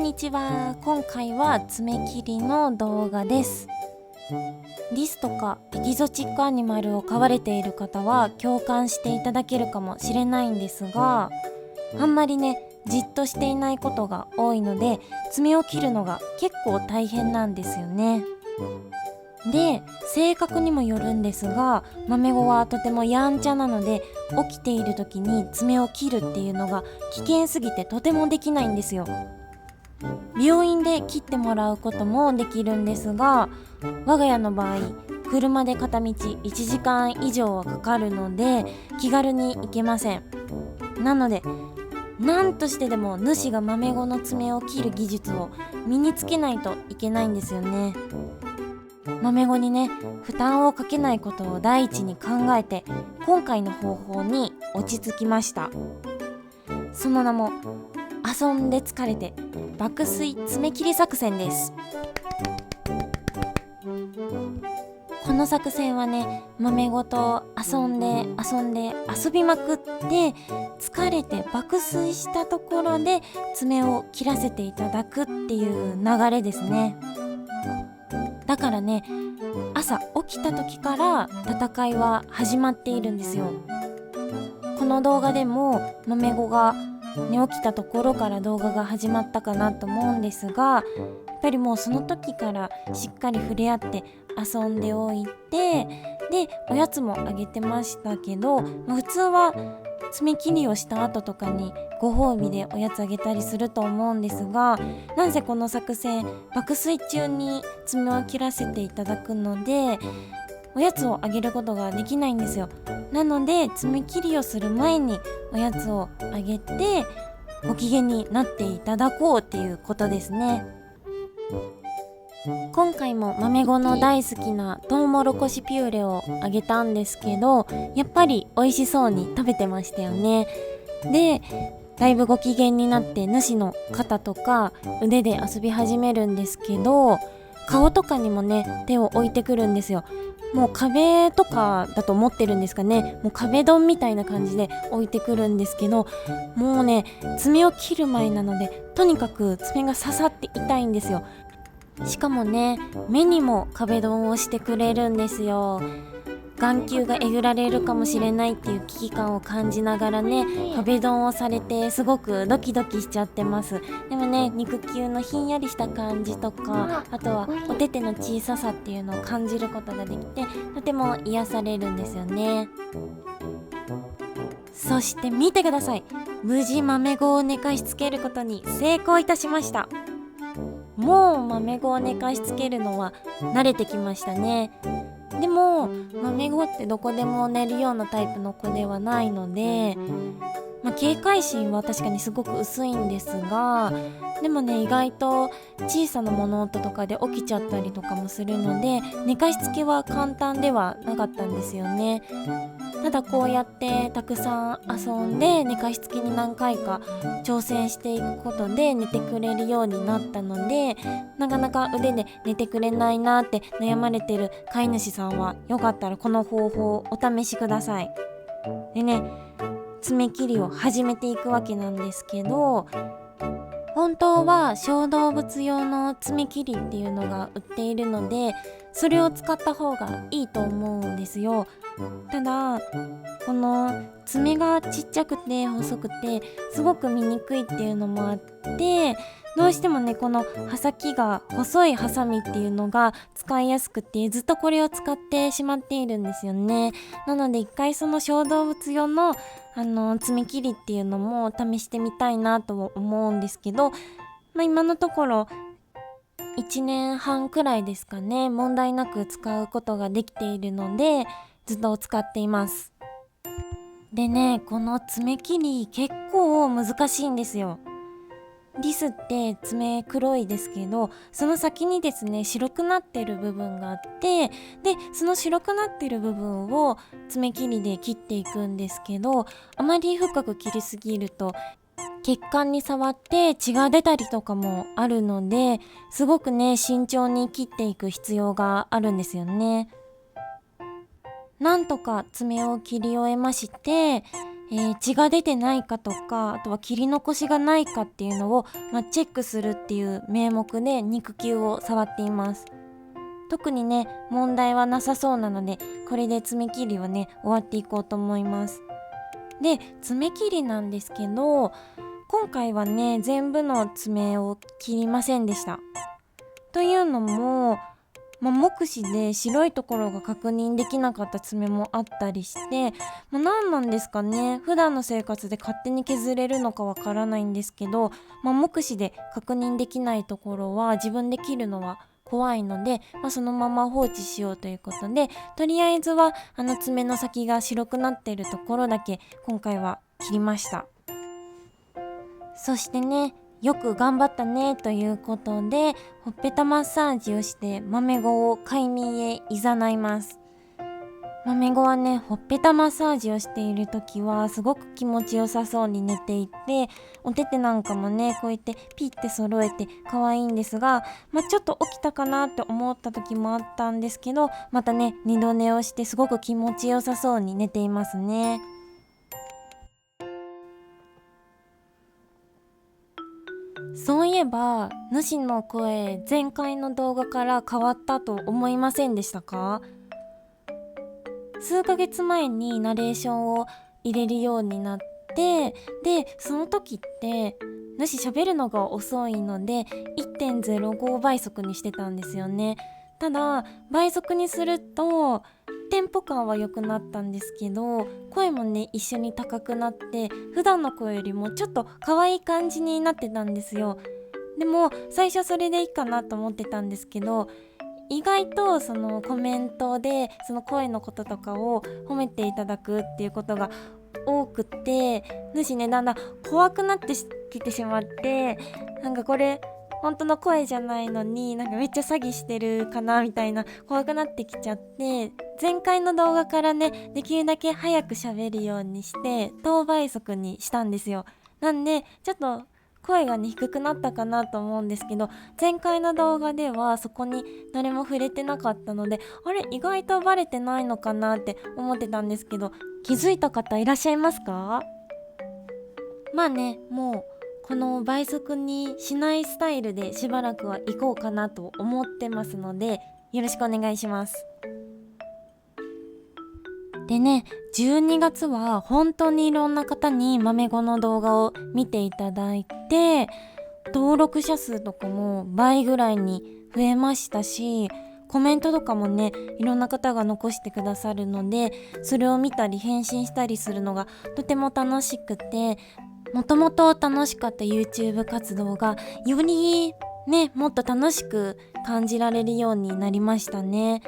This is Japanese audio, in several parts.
んにちは。今回は爪切りの動画です。リスとかエキゾチックアニマルを飼われている方は共感していただけるかもしれないんですが、あんまりねじっとしていないことが多いので、爪を切るのが結構大変なんですよね。で、性格にもよるんですが、豆子はとてもやんちゃなので、起きている時に爪を切るっていうのが危険すぎてとてもできないんですよ。病院で切ってもらうこともできるんですが、我が家の場合車で片道1時間以上はかかるので気軽に行けません。なので何としてでも主が豆子の爪を切る技術を身につけないといけないんですよね。豆子にね負担をかけないことを第一に考えて、今回の方法に落ち着きました。その名も遊んで疲れて爆睡爪切り作戦です。この作戦はね、豆子と遊んで遊びまくって疲れて爆睡したところで爪を切らせていただくっていう流れですね。だからね、朝起きた時から戦いは始まっているんですよ。この動画でも豆子が寝起きたところから動画が始まったかなと思うんですが、やっぱりもうその時からしっかり触れ合って遊んでおいて、でおやつもあげてましたけど、普通は爪切りをした後とかにご褒美でおやつあげたりすると思うんですが、なんせこの作戦爆睡中に爪を切らせていただくのでおやつをあげることができないんですよ。なので爪切りをする前におやつをあげてご機嫌になっていただこうっていうことですね。今回も豆子の大好きなトウモロコシピューレをあげたんですけど、やっぱり美味しそうに食べてましたよね。で、だいぶご機嫌になって主の肩とか腕で遊び始めるんですけど、顔とかにもね手を置いてくるんですよ。もう壁とかだと思ってるんですかね。もう壁ドンみたいな感じで置いてくるんですけど、もうね爪を切る前なのでとにかく爪が刺さって痛いんですよ。しかもね目にも壁ドンをしてくれるんですよ。眼球がえぐられるかもしれないっていう危機感を感じながらね壁ドンをされてすごくドキドキしちゃってます。でもね肉球のひんやりした感じとか、あとはお手手の小ささっていうのを感じることができてとても癒されるんですよね。そして見てください、無事豆子を寝かしつけることに成功いたしました。もう豆子を寝かしつけるのは慣れてきましたね。でも豆子ってどこでも寝るようなタイプの子ではないので、警戒心は確かにすごく薄いんですが、でもね意外と小さな物音とかで起きちゃったりとかもするので、寝かしつけは簡単ではなかったんですよね。ただこうやってたくさん遊んで寝かしつけに何回か挑戦していくことで寝てくれるようになったので、なかなか腕で寝てくれないなって悩まれてる飼い主さんはよかったらこの方法をお試しください。でね、爪切りを始めていくわけなんですけど、本当は小動物用の爪切りっていうのが売っているので、それを使った方がいいと思うんですよ。ただこの爪がちっちゃくて細くてすごく見にくいっていうのもあって、どうしてもねこの刃先が細いハサミっていうのが使いやすくてずっとこれを使ってしまっているんですよね。なので一回その小動物用の爪切りっていうのも試してみたいなと思うんですけど、今のところ1年半くらいですかね、問題なく使うことができているのでずっと使っています。でね、この爪切り結構難しいんですよ。リスって爪黒いですけど、その先にですね白くなってる部分があって、でその白くなってる部分を爪切りで切っていくんですけど、あまり深く切りすぎると血管に触って血が出たりとかもあるので、すごくね慎重に切っていく必要があるんですよね。なんとか爪を切り終えまして、血が出てないかとか、あとは切り残しがないかっていうのを、チェックするっていう名目で肉球を触っています。特にね問題はなさそうなので、これで爪切りをね終わっていこうと思います。で、爪切りなんですけど、今回はね全部の爪を切りませんでした。というのも、目視で白いところが確認できなかった爪もあったりして、何なんですかね、普段の生活で勝手に削れるのかわからないんですけど、目視で確認できないところは自分で切るのは怖いので、そのまま放置しようということで、とりあえずは爪の先が白くなっているところだけ今回は切りました。そしてね、よく頑張ったねということで、ほっぺたマッサージをして豆子を快眠へ誘います。豆子はね、ほっぺたマッサージをしている時はすごく気持ちよさそうに寝ていて、お手手なんかもねこうやってピッて揃えて可愛いんですが、ちょっと起きたかなって思った時もあったんですけど、またね二度寝をしてすごく気持ちよさそうに寝ていますね。そういえば、主の声、前回の動画から変わったと思いませんでしたか？数ヶ月前にナレーションを入れるようになって、で、その時って、主喋るのが遅いので 1.05 倍速にしてたんですよね。ただ、倍速にすると、テンポ感は良くなったんですけど、声もね一緒に高くなって、普段の声よりもちょっと可愛い感じになってたんですよ。でも最初それでいいかなと思ってたんですけど、意外とそのコメントでその声のこととかを褒めていただくっていうことが多くて、主ねだんだん怖くなってきてしまって、これ本当の声じゃないのにめっちゃ詐欺してるかなみたいな、怖くなってきちゃって、前回の動画からねできるだけ早く喋るようにして等倍速にしたんですよ。なんでちょっと声がね低くなったかなと思うんですけど、前回の動画ではそこに誰も触れてなかったので、あれ意外とバレてないのかなって思ってたんですけど、気づいた方いらっしゃいますか？もうこの倍速にしないスタイルでしばらくは行こうかなと思ってますので、よろしくお願いします。でね、12月は本当にいろんな方に豆子の動画を見ていただいて、登録者数とかも倍ぐらいに増えましたし、コメントとかもねいろんな方が残してくださるので、それを見たり返信したりするのがとても楽しくて、もともと楽しかった YouTube 活動がよりねもっと楽しく感じられるようになりましたね。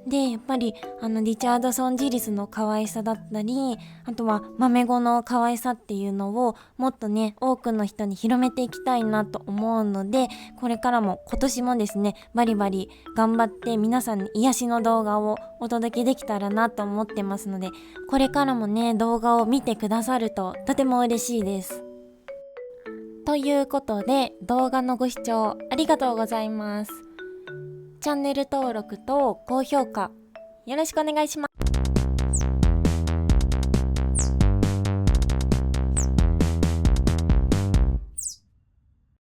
で、やっぱりリチャードソン・ジリスの可愛さだったり、あとは豆子の可愛さっていうのをもっとね多くの人に広めていきたいなと思うので、これからも今年もですねバリバリ頑張って皆さんに癒しの動画をお届けできたらなと思ってますので、これからもね動画を見てくださるととても嬉しいです。ということで、動画のご視聴ありがとうございます。チャンネル登録と高評価よろしくお願いします。